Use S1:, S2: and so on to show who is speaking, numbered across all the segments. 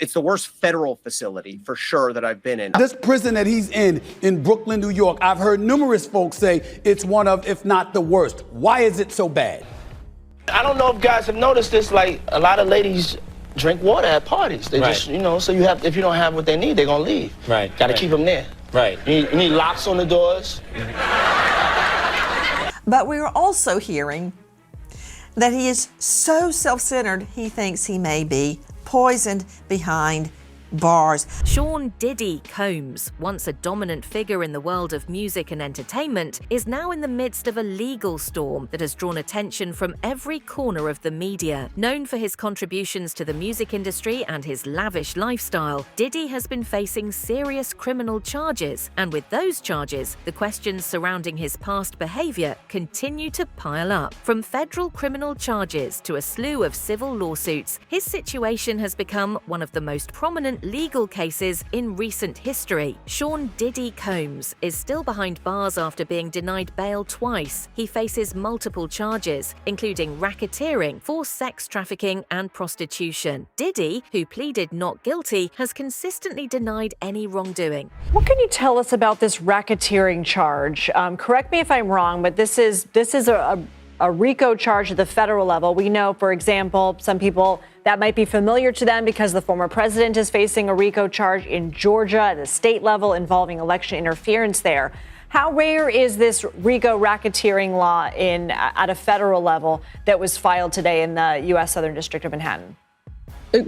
S1: It's the worst federal facility, for sure, that I've been in.
S2: This prison that he's in Brooklyn, New York, I've heard numerous folks say it's one of, if not the worst. Why is it so bad?
S3: I don't know if guys have noticed this, like, a lot of ladies drink water at parties. They just, you know, so if you don't have what they need, they're gonna leave.
S4: Right.
S3: Gotta keep them there.
S4: Right.
S3: You need locks on the doors.
S5: But we are also hearing that he is so self-centered, he thinks he may be poisoned behind bars.
S6: Sean Diddy Combs, once a dominant figure in the world of music and entertainment, is now in the midst of a legal storm that has drawn attention from every corner of the media. Known for his contributions to the music industry and his lavish lifestyle, Diddy has been facing serious criminal charges, and with those charges, the questions surrounding his past behavior continue to pile up. From federal criminal charges to a slew of civil lawsuits, his situation has become one of the most prominent legal cases in recent history. Sean Diddy Combs is still behind bars after being denied bail twice. He faces multiple charges, including racketeering, forced sex trafficking, and prostitution. Diddy, who pleaded not guilty, has consistently denied any wrongdoing.
S7: What can you tell us about this racketeering charge? Correct me if I'm wrong, but this is a RICO charge at the federal level. We know, for example, some people that might be familiar to them because the former president is facing a RICO charge in Georgia at the state level involving election interference there. How rare is this RICO racketeering law at a federal level that was filed today in the U.S. Southern District of Manhattan?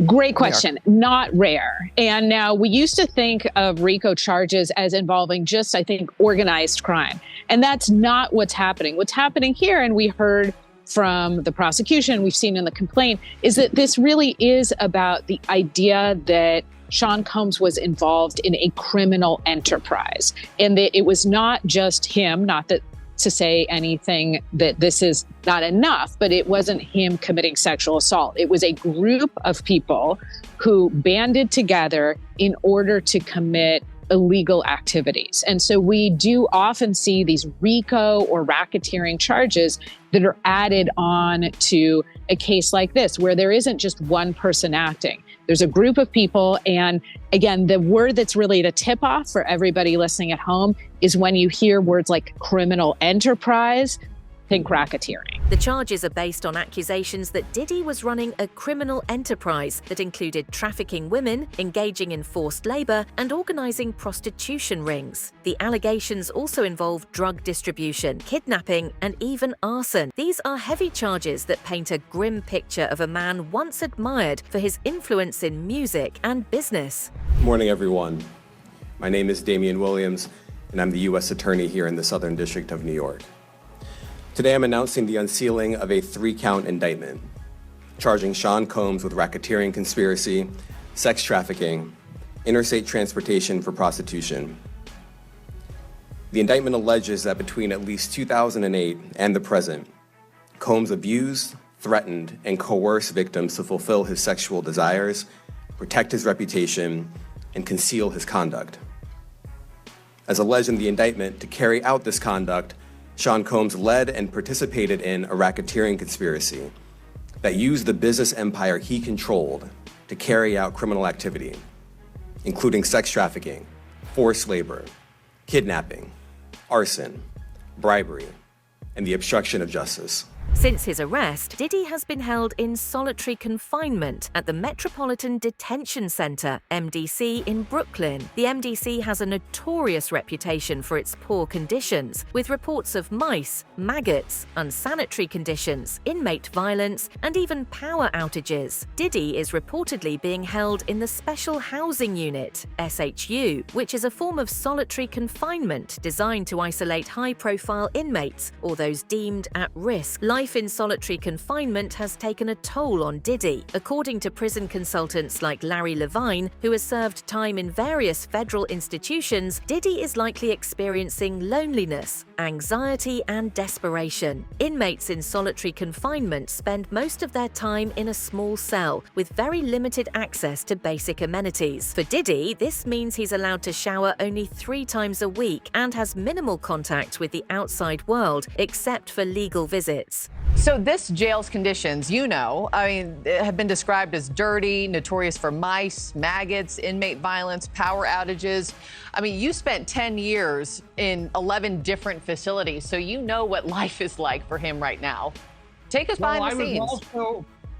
S8: Great question. Not rare. And now we used to think of RICO charges as involving just, I think, organized crime. And that's not what's happening. What's happening here, and we heard from the prosecution, we've seen in the complaint, is that this really is about the idea that Sean Combs was involved in a criminal enterprise, and that it was not just him, not that to say anything that this is not enough, but it wasn't him committing sexual assault. It was a group of people who banded together in order to commit illegal activities. And so we do often see these RICO or racketeering charges that are added on to a case like this, where there isn't just one person acting. There's a group of people. And again, the word that's really the tip off for everybody listening at home is when you hear words like criminal enterprise, think racketeering.
S6: The charges are based on accusations that Diddy was running a criminal enterprise that included trafficking women, engaging in forced labor, and organizing prostitution rings. The allegations also involve drug distribution, kidnapping, and even arson. These are heavy charges that paint a grim picture of a man once admired for his influence in music and business.
S9: Good morning, everyone. My name is Damian Williams, and I'm the U.S. Attorney here in the Southern District of New York. Today, I'm announcing the unsealing of a 3-count indictment, charging Sean Combs with racketeering conspiracy, sex trafficking, interstate transportation for prostitution. The indictment alleges that between at least 2008 and the present, Combs abused, threatened, and coerced victims to fulfill his sexual desires, protect his reputation, and conceal his conduct. As alleged in the indictment, to carry out this conduct, Sean Combs led and participated in a racketeering conspiracy that used the business empire he controlled to carry out criminal activity, including sex trafficking, forced labor, kidnapping, arson, bribery, and the obstruction of justice.
S6: Since his arrest, Diddy has been held in solitary confinement at the Metropolitan Detention Center, MDC, in Brooklyn. The MDC has a notorious reputation for its poor conditions, with reports of mice, maggots, unsanitary conditions, inmate violence, and even power outages. Diddy is reportedly being held in the Special Housing Unit, SHU, which is a form of solitary confinement designed to isolate high-profile inmates or those deemed at risk. Life in solitary confinement has taken a toll on Diddy. According to prison consultants like Larry Levine, who has served time in various federal institutions, Diddy is likely experiencing loneliness, anxiety, and desperation. Inmates in solitary confinement spend most of their time in a small cell with very limited access to basic amenities. For Diddy, this means he's allowed to shower only 3 times a week and has minimal contact with the outside world, except for legal visits.
S4: So this jail's conditions, have been described as dirty, notorious for mice, maggots, inmate violence, power outages. You spent 10 years in 11 different facilities, so you know what life is like for him right now. Take us behind the scenes.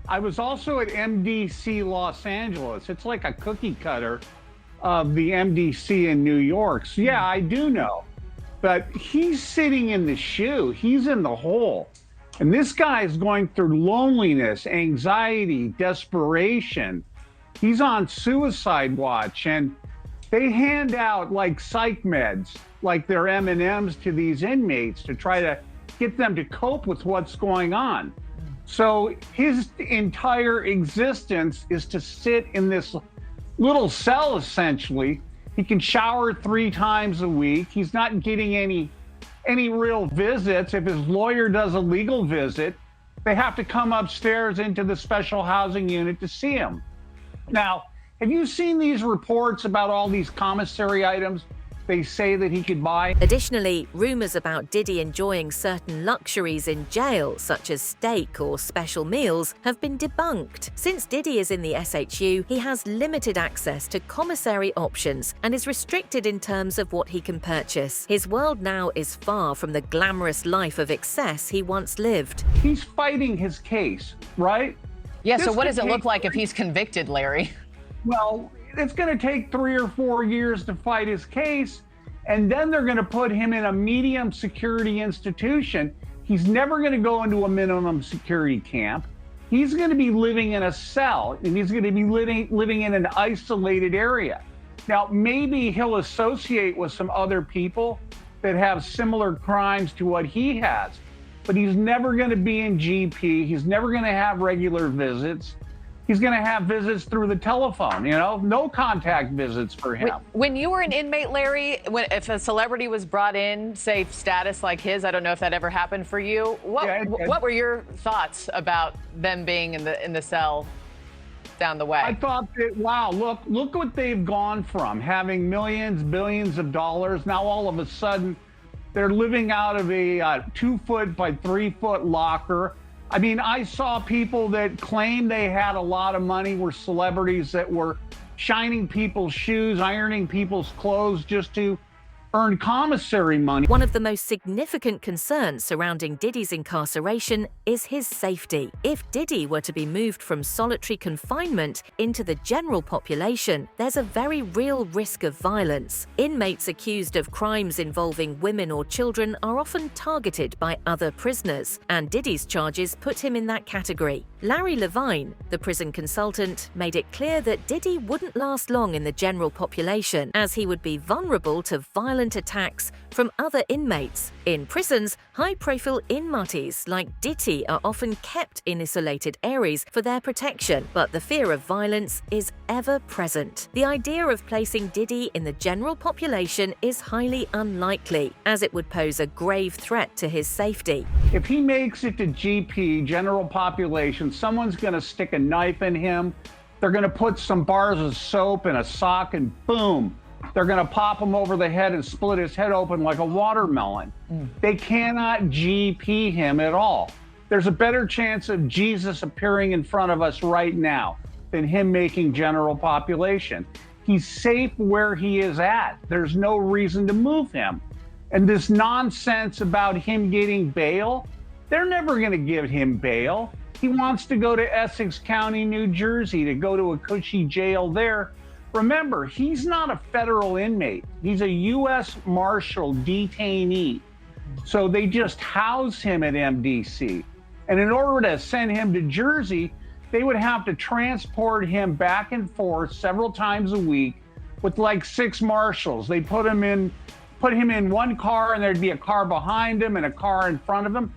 S10: I was also at MDC Los Angeles. It's like a cookie cutter of the MDC in New York. So yeah, I do know. But he's sitting in the shoe. He's in the hole. And this guy is going through loneliness, anxiety, desperation. He's on suicide watch, and they hand out like psych meds, like they're M&Ms to these inmates to try to get them to cope with what's going on. So his entire existence is to sit in this little cell, essentially. He can shower 3 times a week. He's not getting any real visits. If his lawyer does a legal visit, they have to come upstairs into the special housing unit to see him. Now, have you seen these reports about all these commissary items they say that he could buy?
S6: Additionally, rumors about Diddy enjoying certain luxuries in jail, such as steak or special meals, have been debunked. Since Diddy is in the SHU, he has limited access to commissary options and is restricted in terms of what he can purchase. His world now is far from the glamorous life of excess he once lived.
S10: He's fighting his case, right?
S4: Yeah, so what does it look like if he's convicted, Larry?
S10: Well, it's going to take 3 or 4 years to fight his case, and then they're going to put him in a medium security institution. He's never going to go into a minimum security camp. He's going to be living in a cell, and he's going to be living in an isolated area. Now, maybe he'll associate with some other people that have similar crimes to what he has, but he's never going to be in GP. He's never going to have regular visits. He's going to have visits through the telephone, no contact visits for him.
S4: When you were an inmate, Larry, if a celebrity was brought in, say, status like his, I don't know if that ever happened for you. What were your thoughts about them being in the cell down the way?
S10: I thought that, wow, look what they've gone from, having millions, billions of dollars. Now, all of a sudden, they're living out of a 2-foot by 3-foot locker. I saw people that claimed they had a lot of money, were celebrities that were shining people's shoes, ironing people's clothes just to earn commissary money.
S6: One of the most significant concerns surrounding Diddy's incarceration is his safety. If Diddy were to be moved from solitary confinement into the general population, there's a very real risk of violence. Inmates accused of crimes involving women or children are often targeted by other prisoners, and Diddy's charges put him in that category. Larry Levine, the prison consultant, made it clear that Diddy wouldn't last long in the general population, as he would be vulnerable to violent attacks from other inmates. In prisons, high-profile inmates like Diddy are often kept in isolated areas for their protection, but the fear of violence is ever present. The idea of placing Diddy in the general population is highly unlikely, as it would pose a grave threat to his safety.
S10: If he makes it to GP, general population, someone's going to stick a knife in him. They're going to put some bars of soap in a sock, and boom, they're going to pop him over the head and split his head open like a watermelon. They cannot GP him at all. There's a better chance of Jesus appearing in front of us right now than him making general population. He's safe where he is at. There's no reason to move him. And this nonsense about him getting bail, they're never going to give him bail. He wants to go to Essex County, New Jersey, to go to a cushy jail there. Remember, he's not a federal inmate. He's a U.S. Marshal detainee. So they just house him at MDC. And in order to send him to Jersey, they would have to transport him back and forth several times a week with like 6 marshals. They put him in one car, and there'd be a car behind him and a car in front of him.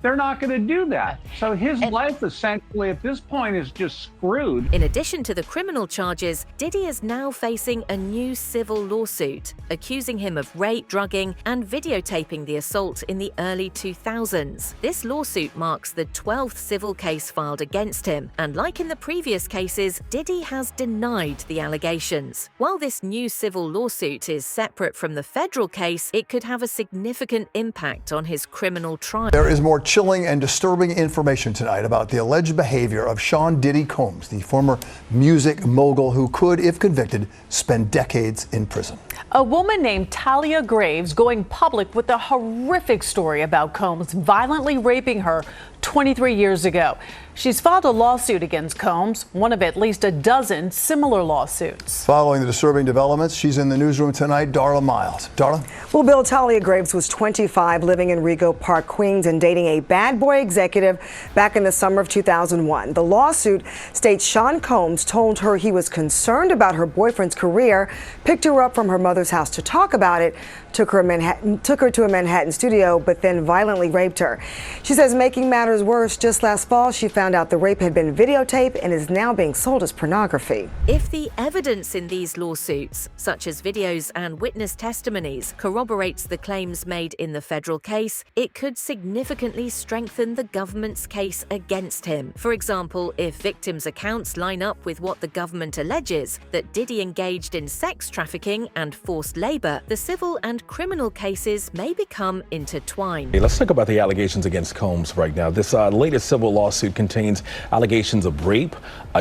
S10: They're not going to do that. So his life essentially at this point is just screwed.
S6: In addition to the criminal charges, Diddy is now facing a new civil lawsuit, accusing him of rape, drugging, and videotaping the assault in the early 2000s. This lawsuit marks the 12th civil case filed against him, and like in the previous cases, Diddy has denied the allegations. While this new civil lawsuit is separate from the federal case, it could have a significant impact on his criminal trial.
S11: There is more chilling and disturbing information tonight about the alleged behavior of Sean Diddy Combs, the former music mogul who could, if convicted, spend decades in prison.
S7: A woman named Talia Graves going public with a horrific story about Combs violently raping her 23 years ago. She's filed a lawsuit against Combs, one of at least a dozen similar lawsuits.
S11: Following the disturbing developments, she's in the newsroom tonight, Darla Miles. Darla?
S12: Well, Bill, Talia Graves was 25, living in Rego Park, Queens, and dating a bad boy executive back in the summer of 2001. The lawsuit states Sean Combs told her he was concerned about her boyfriend's career, picked her up from her mother's house to talk about it, took her to a Manhattan studio, but then violently raped her. She says, making matters worse, just last fall, she found out the rape had been videotaped and is now being sold as pornography.
S6: If the evidence in these lawsuits, such as videos and witness testimonies, corroborates the claims made in the federal case, it could significantly strengthen the government's case against him. For example, if victims' accounts line up with what the government alleges, that Diddy engaged in sex trafficking and forced labor, the civil and criminal cases may become intertwined.
S13: Hey, let's talk about the allegations against Combs right now. This latest civil lawsuit contains allegations of rape,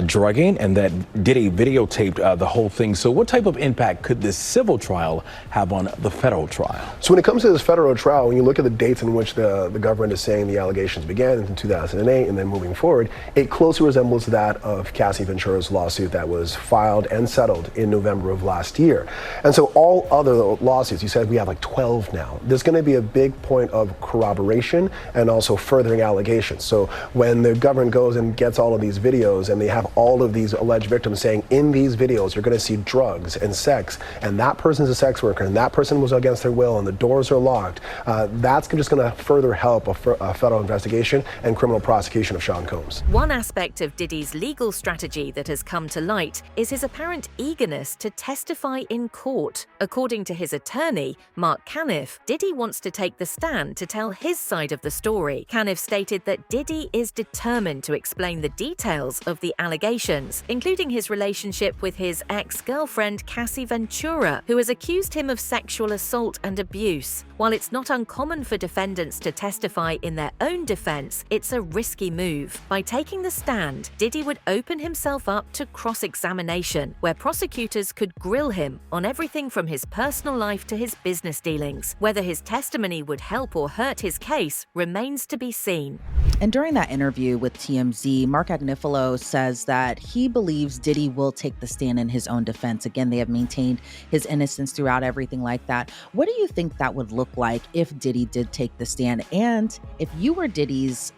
S13: drugging, and that Diddy videotaped the whole thing. So what type of impact could this civil trial have on the federal trial?
S14: So when it comes to this federal trial, when you look at the dates in which the government is saying the allegations began in 2008 and then moving forward, it closely resembles that of Cassie Ventura's lawsuit that was filed and settled in November of last year. And so all other lawsuits, you said we have like 12 now. There's going to be a big point of corroboration and also furthering allegations. So when the government goes and gets all of these videos and they have all of these alleged victims saying in these videos you're going to see drugs and sex and that person's a sex worker and that person was against their will and the doors are locked, that's just going to further help a federal investigation and criminal prosecution of Sean Combs.
S6: One aspect of Diddy's legal strategy that has come to light is his apparent eagerness to testify in court. According to his attorney, Mark Caniff, Diddy wants to take the stand to tell his side of the story. Caniff stated that Diddy is determined to explain the details of the allegations, including his relationship with his ex-girlfriend Cassie Ventura, who has accused him of sexual assault and abuse. While it's not uncommon for defendants to testify in their own defense, it's a risky move. By taking the stand, Diddy would open himself up to cross-examination, where prosecutors could grill him on everything from his personal life to his business dealings. Whether his testimony would help or hurt his case remains to be seen.
S15: And during that interview with TMZ, Mark Agnifilo says that he believes Diddy will take the stand in his own defense. Again, they have maintained his innocence throughout, everything like that. What do you think that would look like if Diddy did take the stand? And if you were Diddy's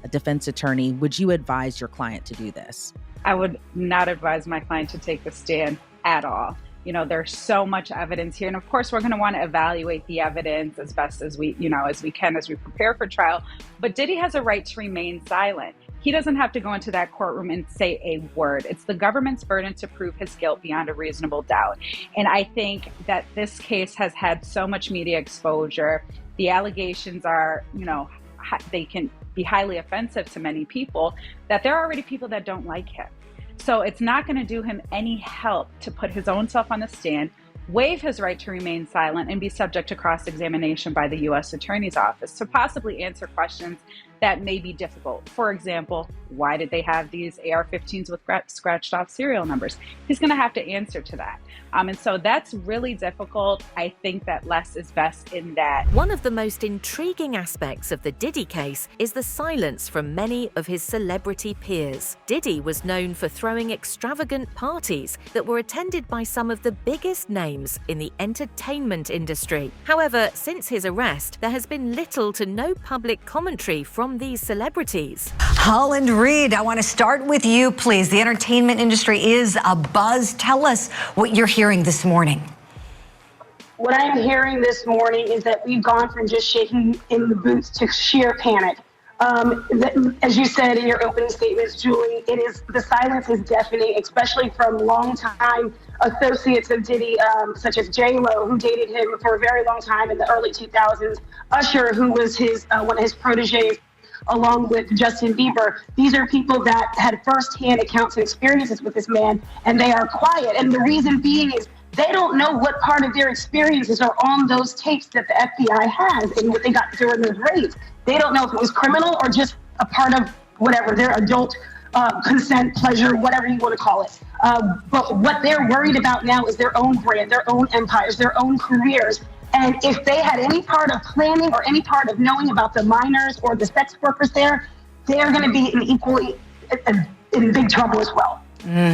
S15: defense attorney, would you advise your client to do this?
S16: I would not advise my client to take the stand at all. You know, there's so much evidence here. And of course, we're going to want to evaluate the evidence as best as we can as we prepare for trial. But Diddy has a right to remain silent. He doesn't have to go into that courtroom and say a word. It's the government's burden to prove his guilt beyond a reasonable doubt. And I think that this case has had so much media exposure. The allegations are, they can be highly offensive to many people, that there are already people that don't like him. So it's not going to do him any help to put his own self on the stand, waive his right to remain silent, and be subject to cross-examination by the U.S. Attorney's Office to possibly answer questions that may be difficult. For example, why did they have these AR-15s with scratched off serial numbers? He's going to have to answer to that. And so that's really difficult. I think that less is best in that.
S6: One of the most intriguing aspects of the Diddy case is the silence from many of his celebrity peers. Diddy was known for throwing extravagant parties that were attended by some of the biggest names in the entertainment industry. However, since his arrest, there has been little to no public commentary from these celebrities.
S17: Holland Reed, I want to start with you, please. The entertainment industry is abuzz. Tell us what you're hearing this morning.
S18: What I'm hearing this morning is that we've gone from just shaking in the boots to sheer panic. As you said in your opening statements, Julie, the silence is deafening, especially from longtime associates of Diddy, such as J-Lo, who dated him for a very long time in the early 2000s, Usher, who was one of his proteges, along with Justin Bieber. These are people that had firsthand accounts and experiences with this man, and they are quiet. And the reason being is they don't know what part of their experiences are on those tapes that the FBI has and what they got during those raids. They don't know if it was criminal or just a part of whatever, their adult consent, pleasure, whatever you want to call it. But what they're worried about now is their own brand, their own empires, their own careers. And if they had any part of planning or any part of knowing about the minors or the sex workers there, they're going to be in big trouble as well.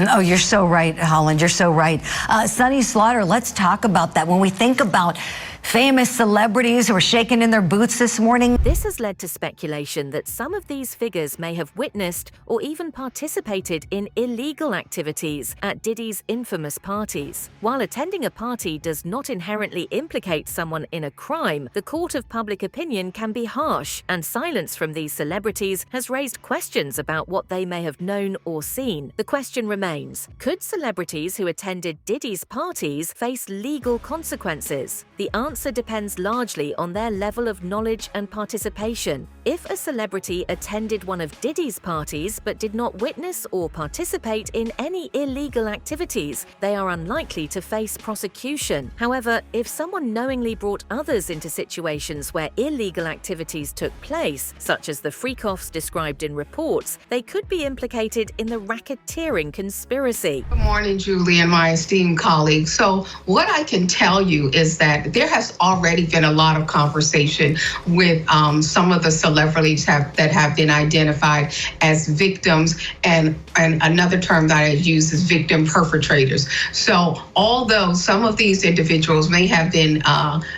S17: Oh, you're so right, Holland. You're so right. Sonny Slaughter, let's talk about that. When we think about famous celebrities who are shaking in their boots this morning.
S6: This has led to speculation that some of these figures may have witnessed or even participated in illegal activities at Diddy's infamous parties. While attending a party does not inherently implicate someone in a crime, the court of public opinion can be harsh, and silence from these celebrities has raised questions about what they may have known or seen. The question remains, could celebrities who attended Diddy's parties face legal consequences? The answer depends largely on their level of knowledge and participation. If a celebrity attended one of Diddy's parties but did not witness or participate in any illegal activities, they are unlikely to face prosecution. However, if someone knowingly brought others into situations where illegal activities took place, such as the freak-offs described in reports, they could be implicated in the racketeering conspiracy.
S19: Good morning, Julie and my esteemed colleagues. So what I can tell you is that there has already been a lot of conversation with some of the celebrities that have been identified as victims, and another term that I use is victim perpetrators. So although some of these individuals may have been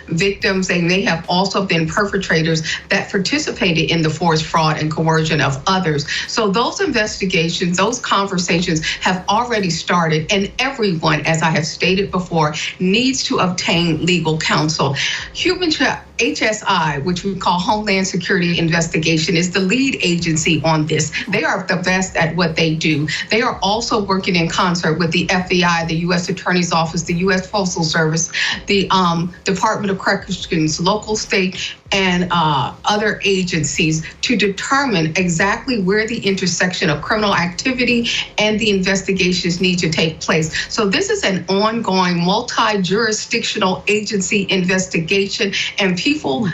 S19: victims, they may have also been perpetrators that participated in the forced fraud and coercion of others. So those investigations, those conversations have already started, and everyone, as I have stated before, needs to obtain legal counsel. HSI, which we call Homeland Security Investigation, is the lead agency on this. They are the best at what they do. They are also working in concert with the FBI, the U.S. Attorney's Office, the U.S. Postal Service, the Department of Corrections, local, state, and other agencies to determine exactly where the intersection of criminal activity and the investigations need to take place. So this is an ongoing multi-jurisdictional agency investigation, and people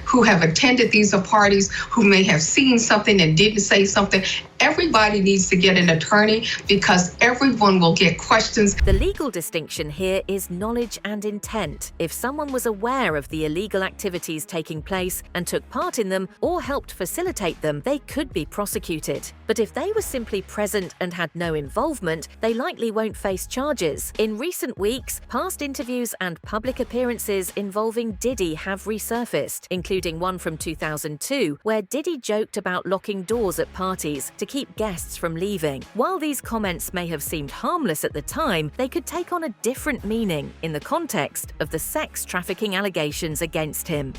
S19: who have attended these parties, who may have seen something and didn't say something, everybody needs to get an attorney because everyone will get questions.
S6: The legal distinction here is knowledge and intent. If someone was aware of the illegal activities taking place and took part in them or helped facilitate them, they could be prosecuted. But if they were simply present and had no involvement, they likely won't face charges. In recent weeks, past interviews and public appearances involving Diddy have resurfaced, including one from 2002, where Diddy joked about locking doors at parties to keep guests from leaving. While these comments may have seemed harmless at the time, they could take on a different meaning in the context of the sex trafficking allegations against him.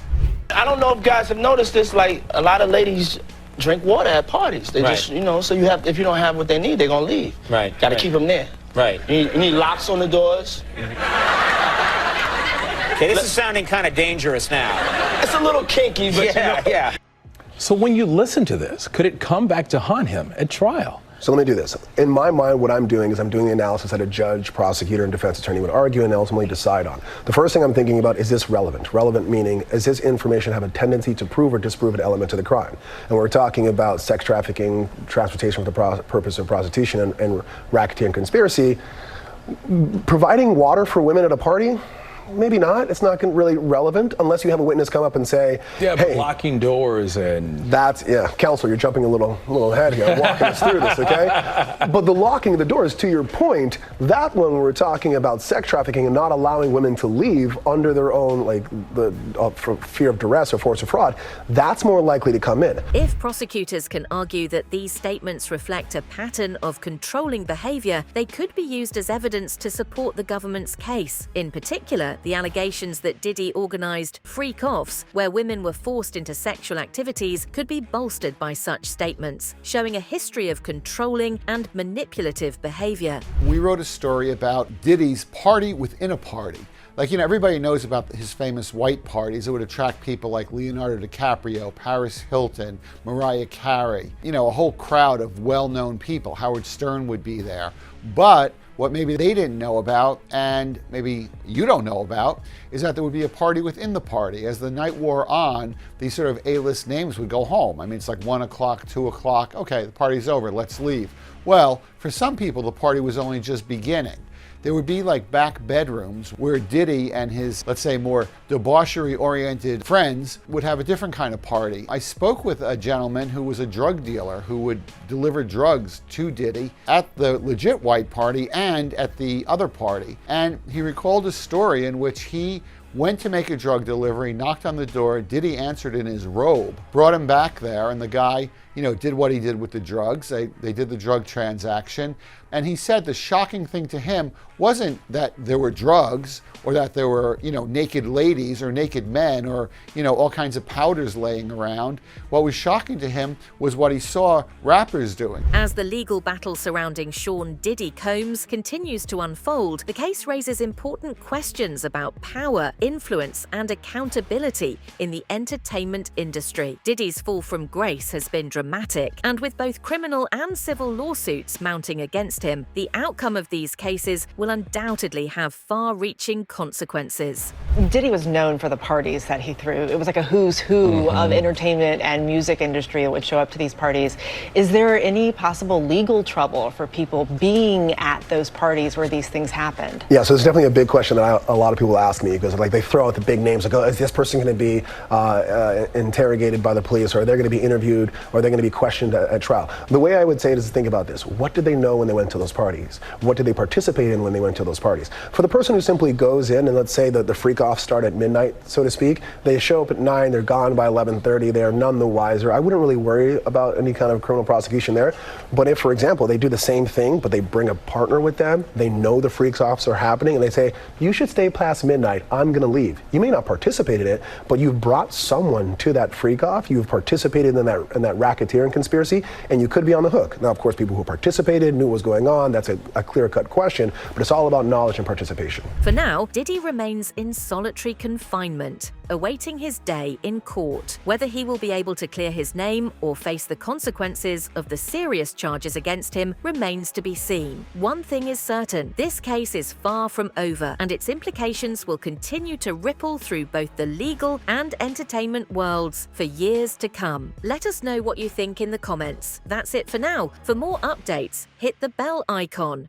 S3: I don't know if guys have noticed this, like a lot of ladies drink water at parties. They just, so if you don't have what they need, they're gonna leave.
S20: Right.
S3: Gotta keep them there.
S20: Right.
S3: You need locks on the doors.
S20: Okay, this is sounding kind of dangerous now.
S3: It's a little kinky, but
S20: yeah.
S13: So when you listen to this, could it come back to haunt him at trial?
S14: So let me do this. In my mind, what I'm doing is I'm doing the analysis that a judge, prosecutor, and defense attorney would argue and ultimately decide on. The first thing I'm thinking about, is this relevant? Relevant meaning, does this information have a tendency to prove or disprove an element to the crime? And we're talking about sex trafficking, transportation for the purpose of prostitution, and racketeering conspiracy. Providing water for women at a party? Maybe not. It's not really relevant unless you have a witness come up and say,
S13: yeah, but
S14: hey,
S13: locking doors and...
S14: That's, Counselor, you're jumping a little ahead here. I'm walking us through this, okay? But the locking of the doors, to your point, that one we're talking about sex trafficking and not allowing women to leave under their own, for fear of duress or force of fraud, that's more likely to come in.
S6: If prosecutors can argue that these statements reflect a pattern of controlling behavior, they could be used as evidence to support the government's case. In particular, the allegations that Diddy organized freak-offs, where women were forced into sexual activities, could be bolstered by such statements, showing a history of controlling and manipulative behavior.
S21: We wrote a story about Diddy's party within a party. Everybody knows about his famous white parties that would attract people like Leonardo DiCaprio, Paris Hilton, Mariah Carey, a whole crowd of well-known people. Howard Stern would be there. But What maybe they didn't know about, and maybe you don't know about, is that there would be a party within the party. As the night wore on, these sort of A-list names would go home. I mean, it's like 1 o'clock, 2 o'clock, okay, the party's over, let's leave. Well, for some people, the party was only just beginning. There would be like back bedrooms where Diddy and his, let's say, more debauchery-oriented friends would have a different kind of party. I spoke with a gentleman who was a drug dealer who would deliver drugs to Diddy at the legit white party and at the other party. And he recalled a story in which he went to make a drug delivery, knocked on the door, Diddy answered in his robe, brought him back there, and the guy, did what he did with the drugs. They did the drug transaction. And he said the shocking thing to him wasn't that there were drugs or that there were, naked ladies or naked men or, all kinds of powders laying around. What was shocking to him was what he saw rappers doing.
S6: As the legal battle surrounding Sean Diddy Combs continues to unfold, the case raises important questions about power, influence, and accountability in the entertainment industry. Diddy's fall from grace has been dramatic, and with both criminal and civil lawsuits mounting against him, the outcome of these cases will undoubtedly have far-reaching consequences.
S1: Diddy was known for the parties that he threw. It was like a who's who of entertainment and music industry that would show up to these parties. Is there any possible legal trouble for people being at those parties where these things happened?
S14: Yeah, so it's definitely a big question that a lot of people ask me, because they throw out the big names, like, oh, is this person going to be interrogated by the police, or are they going to be interviewed, or are they going to be questioned at trial? The way I would say it is to think about this. What did they know when they went to those parties? What did they participate in when they went to those parties? For the person who simply goes in and let's say that the freak-offs start at midnight, so to speak, they show up at 9, they're gone by 11:30, they're none the wiser. I wouldn't really worry about any kind of criminal prosecution there. But if, for example, they do the same thing, but they bring a partner with them, they know the freak-offs are happening, and they say, you should stay past midnight, I'm going to leave. You may not participate in it, but you've brought someone to that freak-off, you've participated in that racketeering conspiracy, and you could be on the hook. Now, of course, people who participated knew what was going on, that's a clear-cut question, but it's all about knowledge and participation.
S6: For now, Diddy remains in solitary confinement, awaiting his day in court. Whether he will be able to clear his name or face the consequences of the serious charges against him remains to be seen. One thing is certain, this case is far from over, and its implications will continue to ripple through both the legal and entertainment worlds for years to come. Let us know what you think in the comments. That's it for now. For more updates, hit the bell icon.